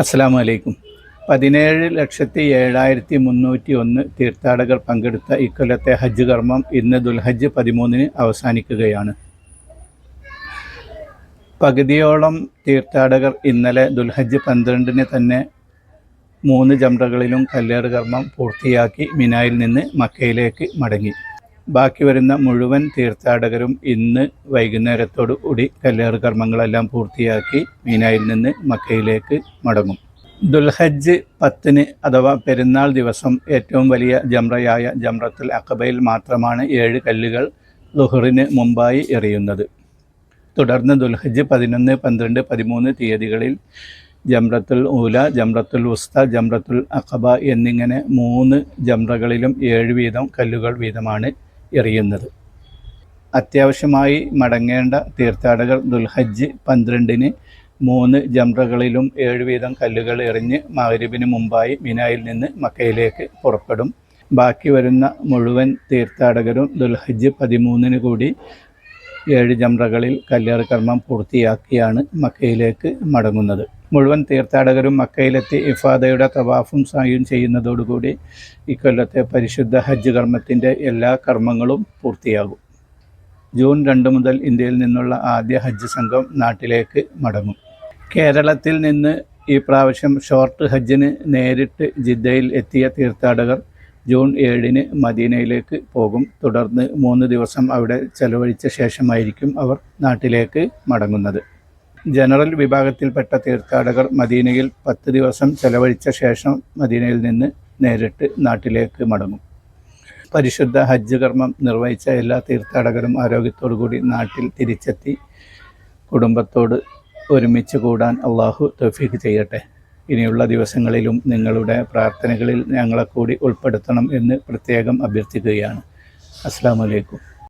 അസ്സലാമു അലൈക്കും. 17,07,301 തീർത്ഥാടകർ പങ്കെടുത്ത ഇക്കൊല്ലത്തെ ഹജ്ജ് കർമ്മം ഇന്ന് ദുൽഹജ്ജ് 13 അവസാനിക്കുകയാണ്. പകുതിയോളം തീർത്ഥാടകർ ഇന്നലെ ദുൽഹജ്ജ് 12 തന്നെ 3 ജംറകളിലും കല്ലേറ് കർമ്മം പൂർത്തിയാക്കി മിനായിൽ നിന്ന് മക്കയിലേക്ക് മടങ്ങി. ബാക്കി വരുന്ന മുഴുവൻ തീർത്ഥാടകരും ഇന്ന് വൈകുന്നേരത്തോടു കൂടി കല്ലേറ് കർമ്മങ്ങളെല്ലാം പൂർത്തിയാക്കി മിനായിൽ നിന്ന് മക്കയിലേക്ക് മടങ്ങും. ദുൽഹജ്ജ് 10 അഥവാ പെരുന്നാൾ ദിവസം ഏറ്റവും വലിയ ജംറയായ ജംറത്തുൽ അഖബയിൽ മാത്രമാണ് 7 കല്ലുകൾ ളുഹറിന് മുമ്പായി എറിയുന്നത്. തുടർന്ന് ദുൽഹജ്ജ് 11, 12, 13 തീയതികളിൽ ജംറത്തുൽ ഊല, ജംറത്തുൽ ഉസ്ത, ജംറത്തുൽ അഖബ എന്നിങ്ങനെ 3 ജംറകളിലും 7 വീതം കല്ലുകൾ വീതമാണ് എറിയുന്നത്. അത്യാവശ്യമായി മടങ്ങേണ്ട തീർത്ഥാടകർ ദുൽഹജ്ജ് 12 3 ജംറകളിലും 7 വീതം കല്ലുകൾ എറിഞ്ഞ് മഗ്‌രിബിന് മുമ്പായി മിനായിൽ നിന്ന് മക്കയിലേക്ക് പുറപ്പെടും. ബാക്കി വരുന്ന മുഴുവൻ തീർത്ഥാടകരും ദുൽഹജ്ജ് 13 കൂടി 7 ജംറകളിൽ കല്ലേറ് കർമ്മം പൂർത്തിയാക്കിയാണ് മക്കയിലേക്ക് മടങ്ങുന്നത്. മുഴുവൻ തീർത്ഥാടകരും മക്കയിലെത്തി ഇഫാദയുടെ തവാഫും സഅയും ചെയ്യുന്നതോടുകൂടി ഇക്കൊല്ലത്തെ പരിശുദ്ധ ഹജ്ജ് കർമ്മത്തിൻ്റെ എല്ലാ കർമ്മങ്ങളും പൂർത്തിയാകും. ജൂൺ 2 മുതൽ ഇന്ത്യയിൽ നിന്നുള്ള ആദ്യ ഹജ്ജ് സംഘം നാട്ടിലേക്ക് മടങ്ങും. കേരളത്തിൽ നിന്ന് ഈ പ്രാവശ്യം ഷോർട്ട് ഹജ്ജിന് നേരിട്ട് ജിദ്ദയിൽ എത്തിയ തീർത്ഥാടകർ ജൂൺ 7 മദീനയിലേക്ക് പോകും. തുടർന്ന് 3 ദിവസം അവിടെ ചെലവഴിച്ച ശേഷമായിരിക്കും അവർ നാട്ടിലേക്ക് മടങ്ങുന്നത്. ജനറൽ വിഭാഗത്തിൽപ്പെട്ട തീർത്ഥാടകർ മദീനയിൽ 10 ദിവസം ചെലവഴിച്ച ശേഷം മദീനയിൽ നിന്ന് നേരിട്ട് നാട്ടിലേക്ക് മടങ്ങും. പരിശുദ്ധ ഹജ്ജ് കർമ്മം നിർവഹിച്ച എല്ലാ തീർത്ഥാടകരും ആരോഗ്യത്തോടു കൂടി നാട്ടിൽ തിരിച്ചെത്തി കുടുംബത്തോട് ഒരുമിച്ച് കൂടാൻ അള്ളാഹു തൗഫീഖ് ചെയ്യട്ടെ. ഇനിയുള്ള ദിവസങ്ങളിലും നിങ്ങളുടെ പ്രാർത്ഥനകളിൽ ഞങ്ങളെ കൂടി ഉൾപ്പെടുത്തണം എന്ന് പ്രത്യേകം അഭ്യർത്ഥിക്കുകയാണ്. അസ്സലാമു അലൈക്കും.